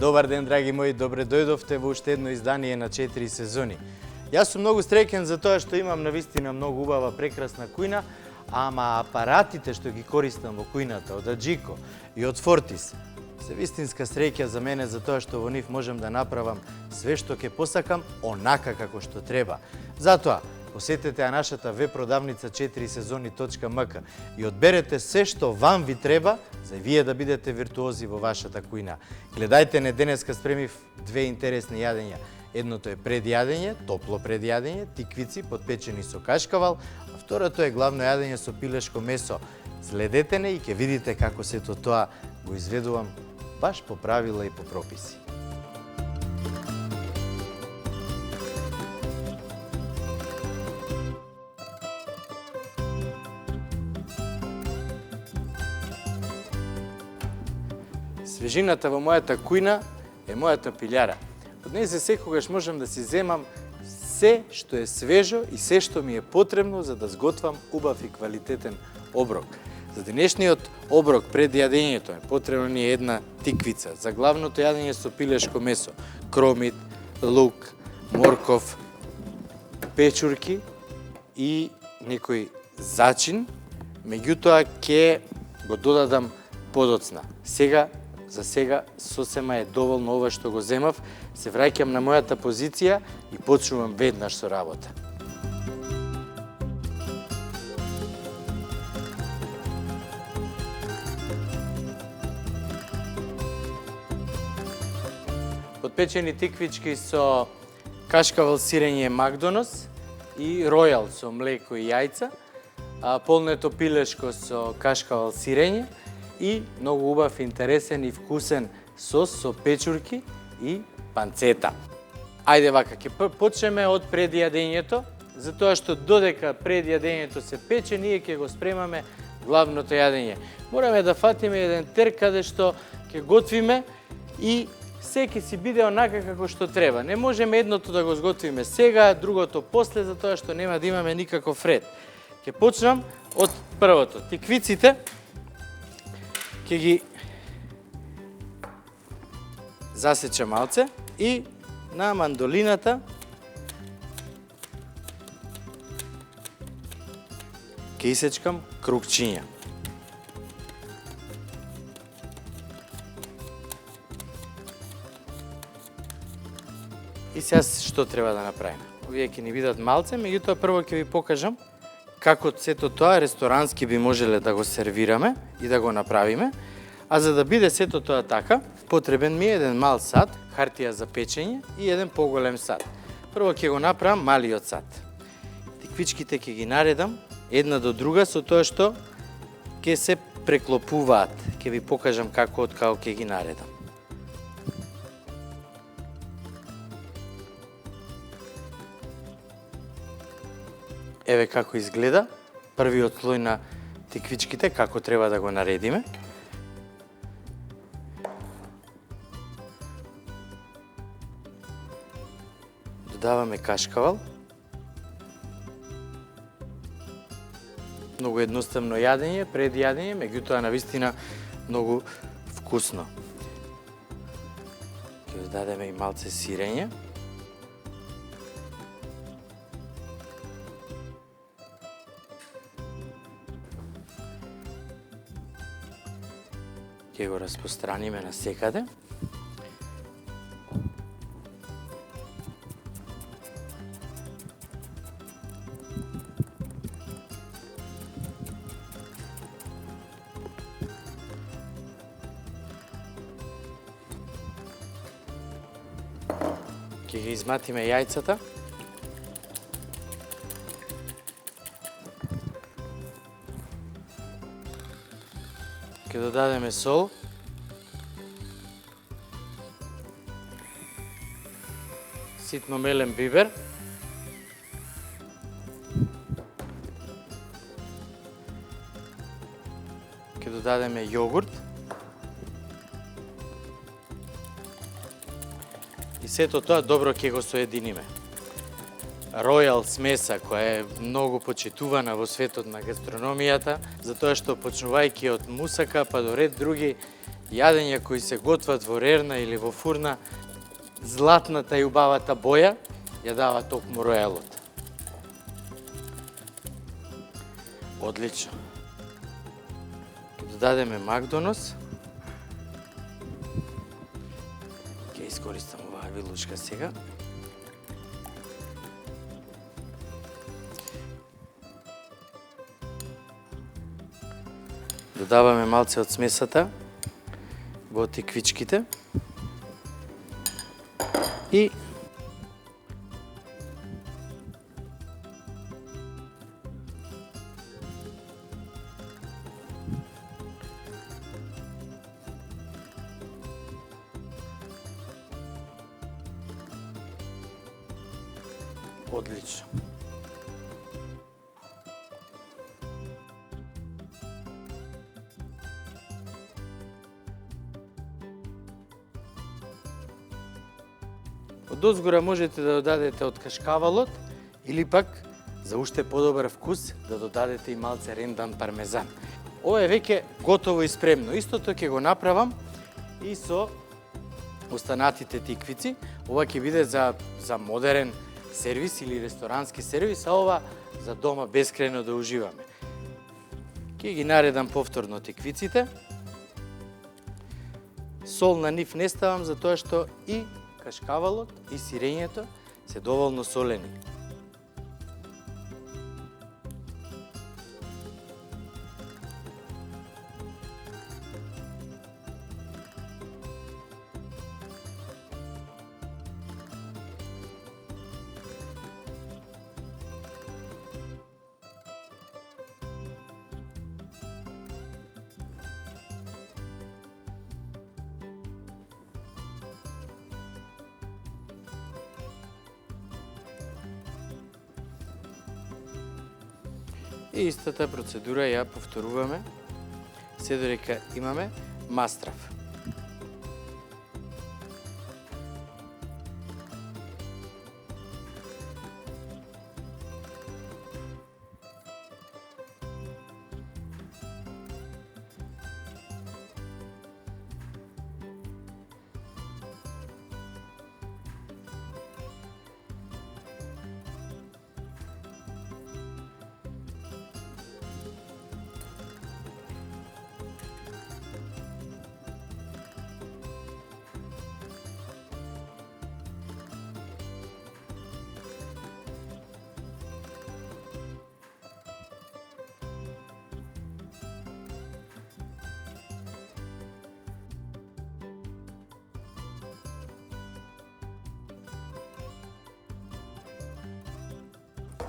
Добар ден, драги мои, добре дојдовте во уште едно издание на 4 сезони. Јас сум многу среќен за тоа што имам навистина многу убава, прекрасна кујна, ама апаратите што ги користам во кујната од Аджико и од Фортис се вистинска среќа за мене, за тоа што во нив можам да направам све што ќе посакам онака како што треба. Затоа, посетете нашата веб продавница 4сезони.мк и одберете се што вам ви треба за вие да бидете виртуози во вашата кујна. Гледајте, не денеска спремив две интересни јадења. Едното е предјадење, топло предјадење, тиквици подпечени со кашкавал, а второто е главно јадење со пилешко месо. Следете не и ќе видите како сето тоа го изведувам баш по правила и по прописи. Свежината во мојата кујна е мојата пилјара. Од неја секогаш можам да си земам се што е свежо и се што ми е потребно за да сготвам убав и квалитетен оброк. За денешниот оброк пред јадењето е потребна ни една тиквица. За главното јадење со пилешко месо, кромит, лук, морков, печурки и некој зачин. Меѓутоа ќе го додадам подоцна. За сега сосема е доволно ова што го земав, се враќам на мојата позиција и почнувам веднаш со работа. Подпечени тиквички со кашкавал сирење Макдонос и ројал со млеко и јајца, полнето пилешко со кашкавал сирење и многу убав, интересен и вкусен сос со печурки и панцета. Ајде вака, ќе почнеме од предјадењето, затоа што додека предјадењето се пече, ние ќе го спремаме главното јадење. Мораме да фатиме еден тер каде што ќе готвиме и се ќе си биде онака како што треба. Не можеме едното да го сготвиме сега, другото после, затоа што нема да имаме никаков ред. Ќе почнам од првото. Тиквиците ќе ги засечам малце и на мандолината ќе исечкам крукчиња. И сега што треба да направиме? Овие ќе ни бидат малце, меѓутоа прво ќе ви покажам како сето тоа ресторански би можеле да го сервираме и да го направиме. А за да биде сето тоа така, потребен ми е еден мал сад, хартија за печење и еден поголем сад. Прво ќе го направам малиот сад. Тиквичките ќе ги наредам една до друга со тоа што ќе се преклопуваат. Ќе ви покажам како ќе ги наредам. Еве како изгледа првиот слој на тиквичките, како треба да го наредиме. Додаваме кашкавал. Многу едноставно јадење, предјадење, меѓутоа навистина многу вкусно. Ќе додадеме и малце сирење. Ќе го распостраниме на секаде. Ќе ги изматиме јајцата. Ќе додадеме сол. Ситно мелен бибер. Ќе додадеме јогурт. И сето тоа добро ќе го соединиме. Ројал смеса, која е многу почитувана во светот на гастрономијата, затоа што почнувајќи од мусака па до ред други јадења кои се готват во рерна или во фурна, златната и убавата боја ја дава токму ројалот. Одлично. Додадеме макдонос. Ќе искористам оваа вилучка сега. Додаваме малце од смесата во теквичките и одлично. Одозгора можете да додадете од кашкавалот или пак за уште подобар вкус да додадете и малце рендан пармезан. Ова е веќе готово и спремно. Истото ќе го направам и со останатите тиквици. Ова ќе биде за модерен сервис или ресторански сервис, а ова за дома бескрајно да уживаме. Ќе ги наредам повторно тиквиците. Сол на нив не ставам затоа што и кашкавалот и сирењето се доволно солени. И истата процедура ја повторуваме се додека имаме мастрав.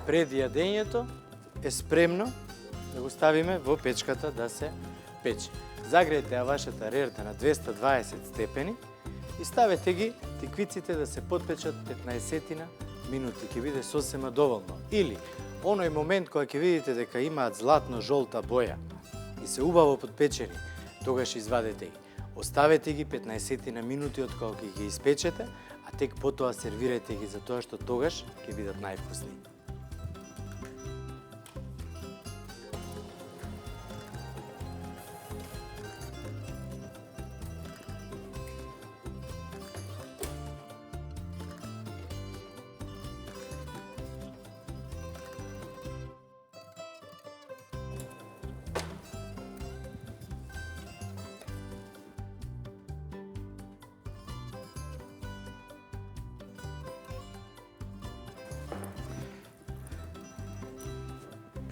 Пред јадењето е спремно да го ставиме во печката да се пече. Загреете ја вашата рерта на 220 степени и ставете ги тиквиците да се потпечат 15 минути. Ќе биде сосема доволно. Или, оној момент кога ќе видите дека имаат златно-жолта боја и се убаво потпечени, тогаш извадете ги. Оставете ги 15 минути од кога ќе ги испечете, а тек потоа сервирайте ги затоа што тогаш ќе бидат највкусни.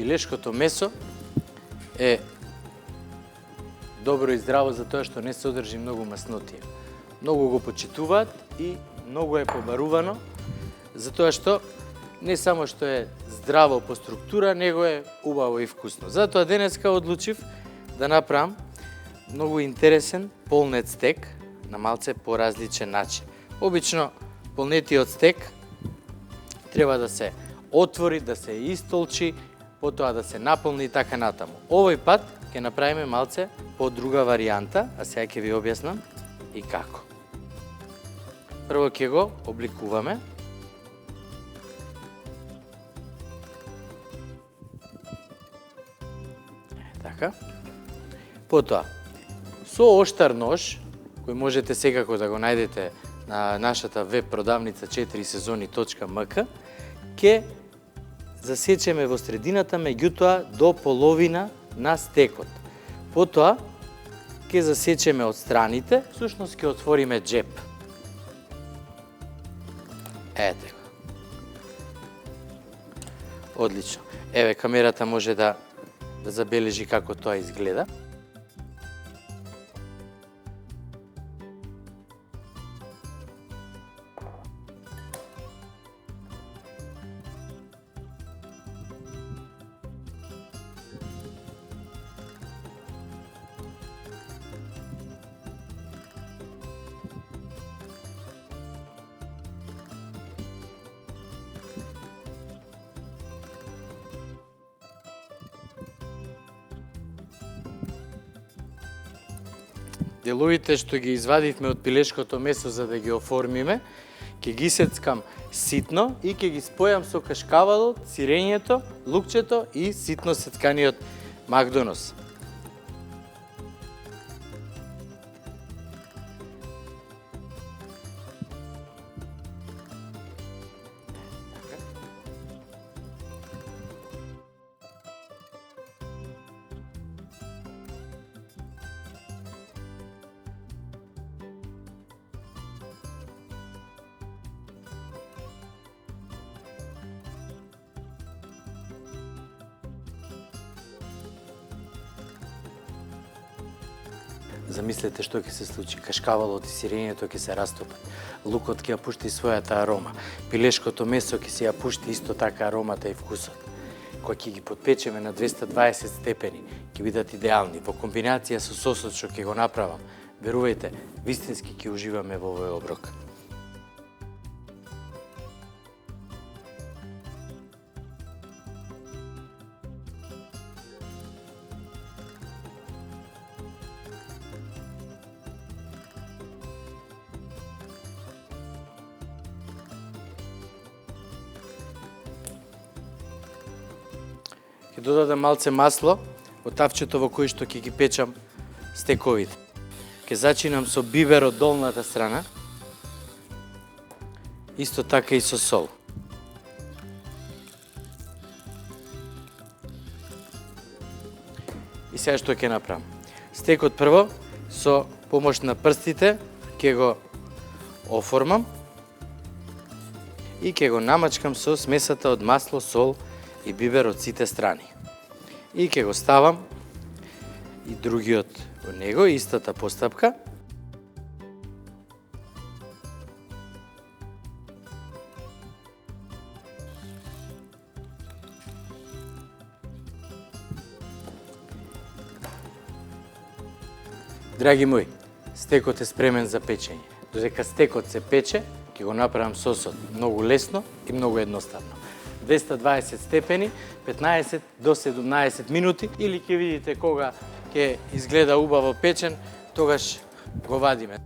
Пилешкото месо е добро и здраво затоа што не содржи многу маснотија. Многу го почитуваат и многу е побарувано затоа што не само што е здраво по структура, него е убаво и вкусно. Затоа денеска одлучив да направам многу интересен полнет стек на малце поразличен начин. Обично полнетиот стек треба да се отвори, да се истолчи, потоа да се наполни и така натаму. Овој пат ќе направиме малце по друга варијанта, а сега ќе ви објаснам и како. Прво ќе го обликуваме. Така. Потоа, Со оштар нож, кој можете секако да го најдете на нашата веб продавница 4сезони.мк, ќе засечеме во средината, меѓутоа до половина на стекот. Потоа ќе засечеме од страните, всушност ќе отвориме джеп. Ете го. Одлично. Еве, камерата може да забележи како тоа изгледа. Деловите што ги извадивме од пилешкото месо за да ги оформиме, ќе ги сецкам ситно и ќе ги спојам со кашкавалот, сирењето, лукчето и ситно сецканиот макдонос. Замислете што ќе се случи. Кашкавалот и сирењето ќе се растопат. Лукот ќе ја пушти својата арома. Пилешкото месо ќе се ја пушти исто така аромата и вкусот. Кога ќе ги подпечеме на 220 степени, ќе бидат идеални. Во комбинација со сосот што ќе го направам, верувајте, вистински ќе уживаме во овој оброк. Ќе додадам малце масло од тавчето во кој што ќе ги печам стековите. Ќе зачинам со бибер од долната страна, исто така и со сол. И сега што ќе направам? Стекот прво со помош на прстите ќе го оформам и ќе го намачкам со смесата од масло, сол и бибер од сите страни. И ќе го ставам и другиот во него, истата постапка. Драги мои, стекот е спремен за печење. Додека стекот се пече, ќе го направам сосот многу лесно и многу едноставно. 220 степени, 15 до 17 минути, или ќе видите кога ќе изгледа убаво печен, тогаш го вадиме.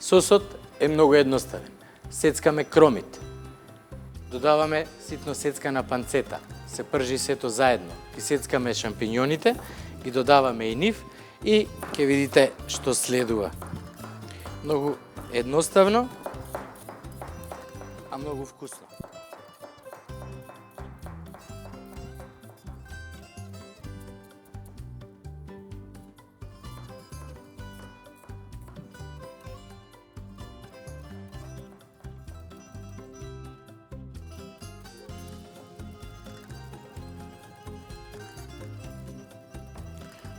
Сосот е многу едноставен. Сецкаме кромит. Додаваме ситно сецкана панцета. Се пржи сето заедно. Ги сецкаме шампиньоните, ги додаваме и нив и ќе видите што следува. Многу едноставно, а многу вкусно.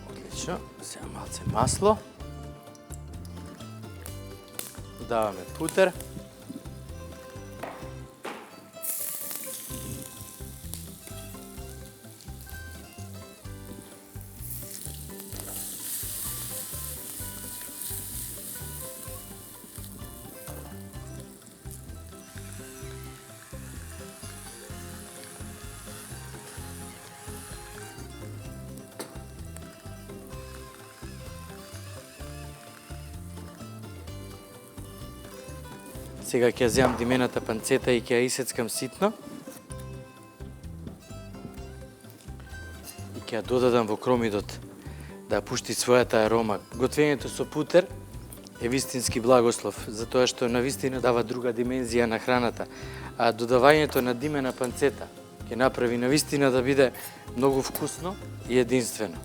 Отлично, сега малце масло. Додаваме путер. Сега ќе ја земам димената панцета и ќе ја исецкам ситно. И ќе ја додадам во кромидот да ја пушти својата арома. Готвењето со путер е вистински благослов, затоа што навистина дава друга димензија на храната, а додавањето на димена панцета ќе направи навистина да биде многу вкусно и единствено.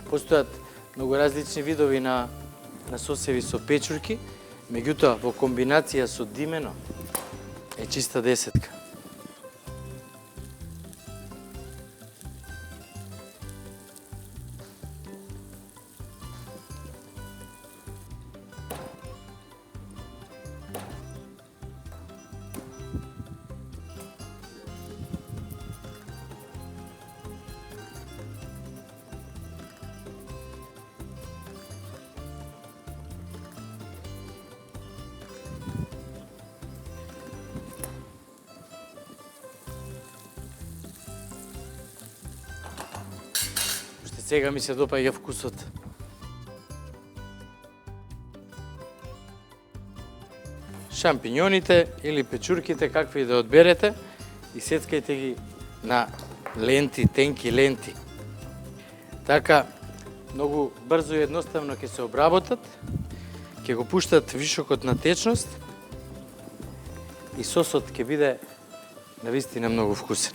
Постојат многу различни видови на сосеви со печурки, меѓутоа во комбинација со димено е чиста десетка. Сега ми се допаѓа вкусот. Шампиньоните или печурките, какви да одберете, и сецкајте ги на ленти, тенки ленти. Така, многу брзо и едноставно ќе се обработат, ќе го пуштат вишокот на течност и сосот ќе биде навистина многу вкусен.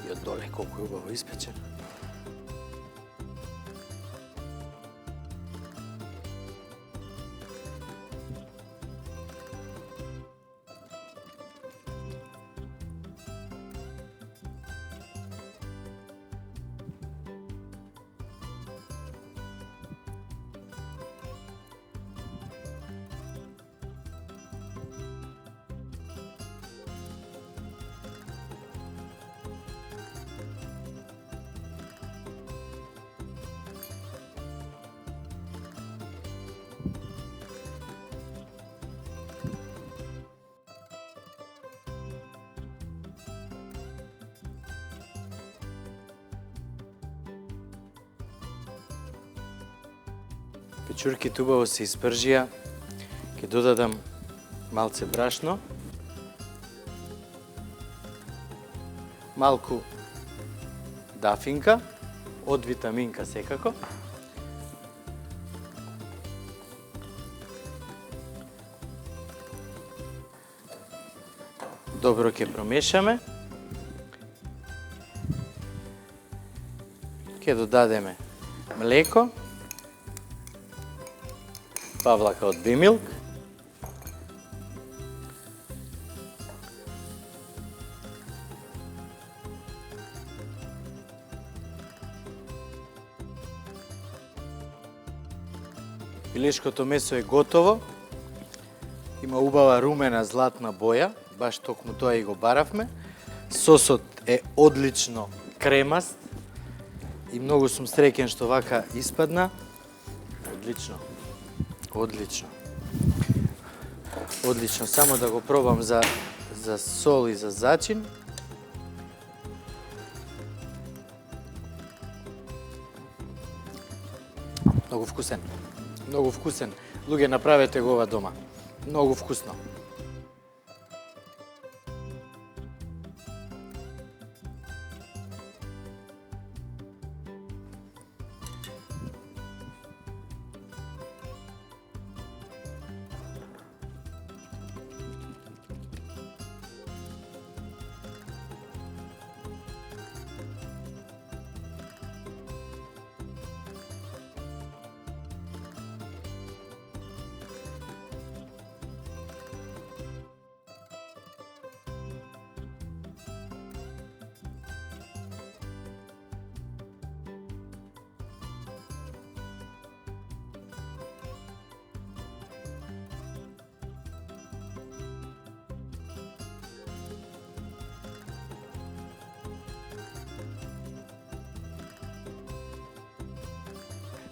И од доле колку е убаво испечен. Печурките убаво се испржија, ќе додадам малце брашно, малку дафинка, од витаминка секако, добро ќе промешаме, ќе додадеме млеко, павлака од Бимилк, пилешкото месо е готово, има убава румена златна боја, баш токму тоа и го баравме. Сосот е одлично кремаст и многу сум среќен што вака испадна. Одлично. Одлично. Одлично, само да го пробам за сол и за зачин. Многу вкусен. Многу вкусен. Луѓе, направете го ова дома. Многу вкусно.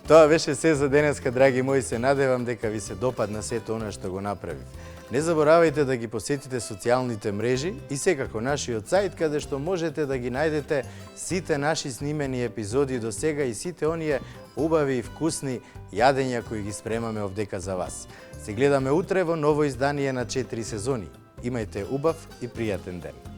Тоа беше се за денеска, драги мои, се надевам дека ви се допадна сето она што го направив. Не заборавајте да ги посетите социјалните мрежи и секако нашиот сајт, каде што можете да ги најдете сите наши снимени епизоди до сега и сите оние убави и вкусни јадења кои ги спремаме овдека за вас. Се гледаме утре во ново издание на 4 сезони. Имајте убав и пријатен ден.